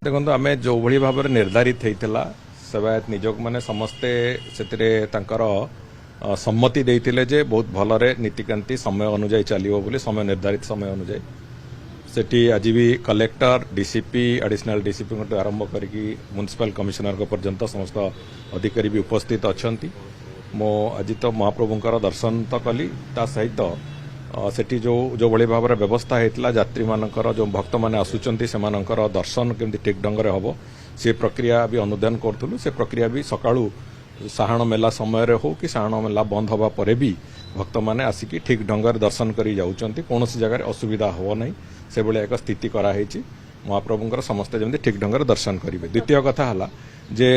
देखो आम जो भाई भाव में निर्धारित होता सेवायत निजोग मैंने समस्ते सम्मति देते जे बहुत भलरे नीतिकांति समय अनुजाई चलो बोली समय निर्धारित समय अनुजाई सेठी आज भी कलेक्टर डीसीपी एडिशनल डीसीपी आरंभ करके म्युनिसिपल कमिशनर पर्यंत समस्त अधिकारी भी उपस्थित अच्छा मो आज तो महाप्रभुंकर दर्शन तो कली ता सहित सेठी जो भली भाव में व्यवस्था होता यात्री मानकर जो भक्त मैंने आसुचंती से दर्शन केमती ठीक ढंग से हम से प्रक्रिया भी अनुधान करूँ से प्रक्रिया भी सकाळू साहाण मेला समय हो कि साहाण मेला बंद हवा परे भी भक्त मैंने आसिकी ठीक ढंग से दर्शन कर जाउचंती कौन सी जगह असुविधा हो नहीं से भाया एक स्थिति कराई महाप्रभुंकर समस्ते जमी ठीक ढंग से दर्शन करेंगे। द्वितीय कथा है जे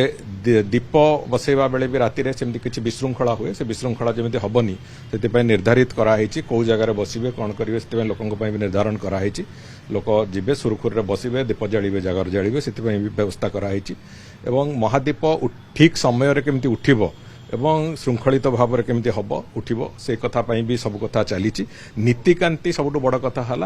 दीप बसैवा बेले भी राति सेमती किसी विशृंखला हुए से विशृंखला जमी हेनी से निर्धारित कराई कौ जगार बसवे कौन करेंगे से लोकों भी निर्धारण कराई लोक जीवे सुरखुर बसवे दीप जाड़े जगार जाड़े से व्यवस्था कराई महादीप ठीक समय केमती उठिबो एवं श्रृंखलित भाव में केमती हम उठिबो से कथा भी सब कथा चली नीतिकांति सबुठ बड़ कथा है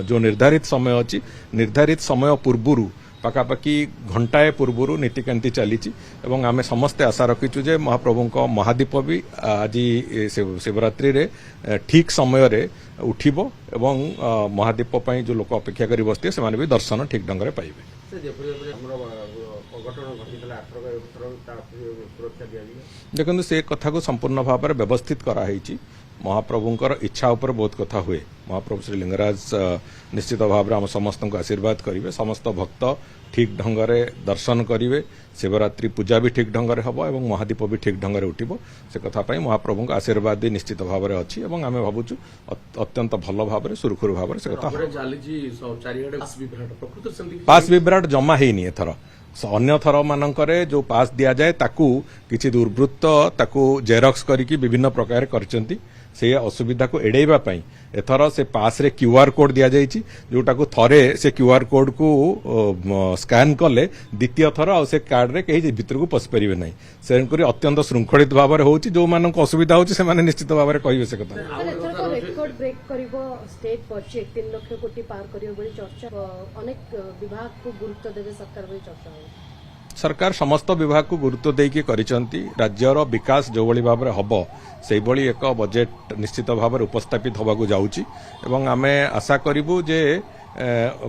जो निर्धारित समय अच्छी निर्धारित समय पूर्व पाखापाखि घंटाए पूर्व नीतिकांति चली आम समस्ते आशा रखीचु जे महाप्रभु महादीप भी आज शिवरात्रि रे ठीक समय रे उठिबो एवं महादीप पई जो लोक अपेक्षा करी बसते से भी दर्शन ठीक ढंग से पाइबे। देखो से कथा को संपूर्ण भाव में व्यवस्थित कराई महाप्रभुंकर इच्छा उपर बहुत कथा हुए महाप्रभु श्री लिंगराज निश्चित भाव में आम समस्त को आशीर्वाद करेंगे समस्त भक्त ठीक ढंग से दर्शन करेंगे शिवरात्रि पूजा भी ठीक ढंग से हम और महादीप भी ठीक ढंग से उठिबो से कथा महाप्रभु का आशीर्वाद भी निश्चित भाव में अच्छी आम भावुँ अत्यंत भल भाव सुरखुर भाव से कथा पास विभ्राट जमा है एथर अन्य थर मानकरे जो पास दि जाए ताकू किछि दुर्वृत्त ताकू जेरक्स करके विभिन्न प्रकार करचंती से असुविधा को एड़ेबा पई एथर से पास रे क्यूआर कोड दिया जाइछि जोटा को थरे से क्यूआर कोड को स्कैन कले द्वितीय थर आ से कार्ड रे कहीं भीतर को पस परिबे नहीं से अत्यंत श्रृंखलित भाव में होछि जो मानक असुविधा होछि से माने निश्चित भाव में कहिबे से कथा रेकॉर्ड ब्रेक करिवो स्टेट बजेट 3 लाख कोटी पार करिवो बोली चर्चा अनेक विभाग को गुरुत्व देबे सरकार बोली चर्चा हो सरकार समस्त विभाग को गुरुत्व देकी करिसंती राज्यर विकास जो भली भाव में हम से भली एक बजेट निश्चित भाव में उपस्थापित होबाकू जाउची एवं आमे आशा करिवु जे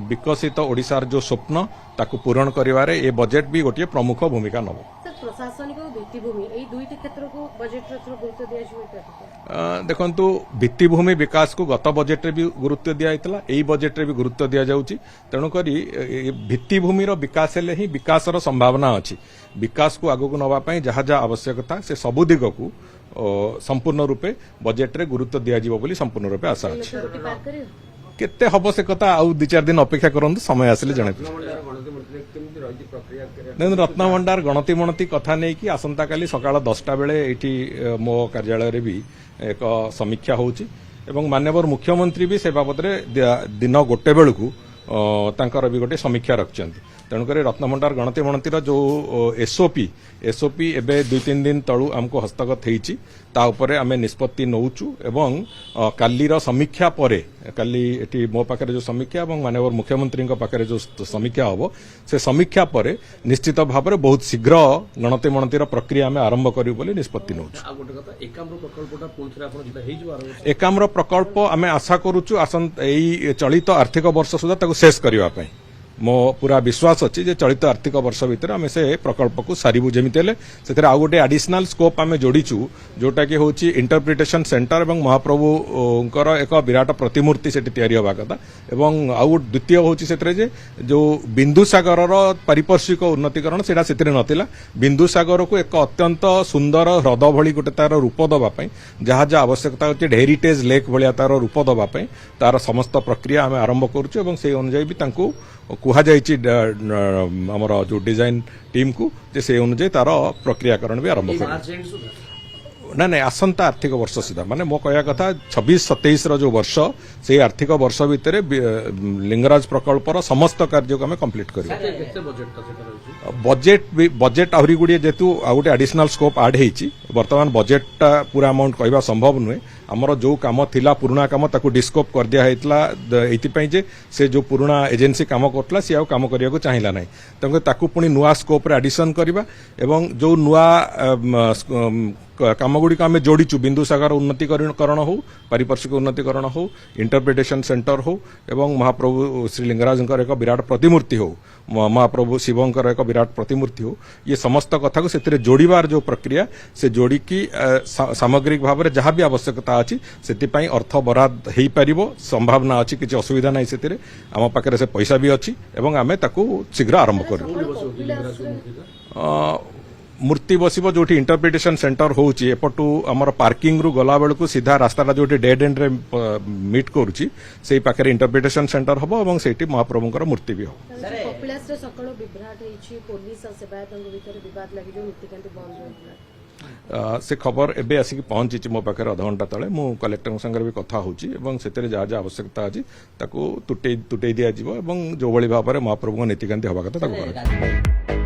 विकसित ओडिशार जो स्वप्न ताकू पूरण करिवारे ए बजेट भी गोटे प्रमुख भूमिका नब। प्रशासनिक भित्तिभूमि एई दुईटी क्षेत्र को बजेट रे गुरुत्व दिया जिवो देखंतु भित्तिभूमि विकास को गत बजेट रे भी गुरुत्व दिया हितला एई बजेट रे भी गुरुत्व दिया जाउची तेणु करी भित्तिभूमि रो विकास हेले ही विकास रो संभावना अछि विकास को आगु को नबा पई जहा जहा आवश्यकता से सबु दिग को संपूर्ण रूपे बजेट रे गुरुत्व दिया जिवो बोली संपूर्ण रूपे आशा अछि केते हबो से कथा आउ 2-4 दिन अपेक्षा करंतु समय आसले जणे रत्नभंडार गणति मणति कथा नहीं कि आसंता काली सकाळ 10टा बेले एठी मो कार्यालय रे भी एक समीक्षा होउची एवं माननीय मुख्यमंत्री भी से बाबद रे दिन गोटे बेलू तांकर भी गोटे समीक्षा रखचंती तेणुक रत्नभंडार गणति मणतिर जो एसओपी एबे 2-3 दिन तलू आमको हस्तगत होईची ता उपरे आमे निष्पत्ति नौचु एवं कालीर समीक्षा परे काली एटी मो पाखरे जो समीक्षा एवं माननीय मुख्यमंत्री पाखरे जो समीक्षा हबो से समीक्षा परे निश्चित भाव में बहुत शीघ्र गणति मणतिर प्रक्रिया आमे आरंभ करियो बोली निष्पत्ति नौचु। एकाम्र प्रकल्प आमे आशा करूचु एई चलित आर्थिक वर्ष सुधा ताको शेष करिवा पई मो पूरा विश्वास अच्छी जे चलित आर्थिक वर्ष भितर आम से प्रकल्प को सारू जमी से आउ गोटे एडिशनल स्कोप आम जोड़ीचु जोटा कि हूँ इंटरप्रिटेशन सेंटर और महाप्रभुंकर एक विराट प्रतिमूर्ति से तैयारी हवा कथा एवं आउ द्वितीय हूँ से जो बिंदुसागर पारिपार्श्विक उन्नतीकरण से नाला बिंदुसागर को एक अत्यंत सुंदर ह्रद भली गोटे तार रूप दवाई जहाँ जहाँ आवश्यकता अच्छे हेरिटेज लेक भाया तार रूप दवाई तार समस्त प्रक्रिया आम आरंभ करुँ से अनुजाई भी कुहा जाइछि हमर जो डिजाइन टीम को जे से अनुसार तार प्रक्रियाकरण भी आरंभ कर ना ना आसंता आर्थिक वर्ष सुधा माने मो कहया कथा 26-27 जो वर्ष से आर्थिक वर्ष भितर लिंगराज प्रकल्पर समस्त कार्य को आम कंप्लीट कर बजेट आहरी गुड़िए जेतु आ गोटे एडिशनल स्कोप आड होती बर्तमान बजेटा पूरा अमाउंट कहवा संभव नुहे ଆମର जो काम थिला पुराना काम ताकू डिस्कोप कर दिया हैतला एतिपई जे से जो पुराना एजेंसी काम करतला से आ काम करिया को चाहिला नाही तंग ताकू पुनी नुआ स्कोप रे एडिशन करबा एवं जो नुआ कामगुड़ी आम जोड़ीचु बिंदुसागर उन्नतीकरण हो पारिपार्श्विक उन्नतीकरण हो इंटरप्रिटेशन सेंटर हो एवं महाप्रभु श्री लिंगराज एक विराट प्रतिमूर्ति हो महाप्रभु शिवंकर एक विराट प्रतिमूर्ति हो ये समस्त कथा को से जोड़ीबार जो प्रक्रिया से जोड़िकी सामग्रिक भाव में जहाँ भी आवश्यकता अच्छी से अर्थ बराद हो पार संभावना अच्छी किसी असुविधा ना से आम पाखे से पैसा भी अच्छी एवं आम शीघ्र आरंभ कर मूर्ति बसिबो जोठी इंटरप्रिटेशन सेंटर होउची एपटू हमर पार्किंग रु गला बेलकू सीधा रास्ताटा जोठी डेड एंड रे मीट करूची सेही पाखरे इंटरप्रिटेशन सेंटर हबो एवं सेठी महाप्रभुंकर मूर्ति भी हो कपिलास रे सकलो विभ्राट हेची पुलिस और सेवायतंग भीतर विवाद लागि जो नीतिकांति बंद होइला से खबर एबे आसिक पहुंची मो पाखे अध घंटा तले मु कलेक्टर संगे भी कथा होची एवं सेतरे जा जा आवश्यकता अछि ताकू तुटै दिया जिवो एवं जो बळी भाबरे महाप्रभु नीतिकांति हबा कथा ताकू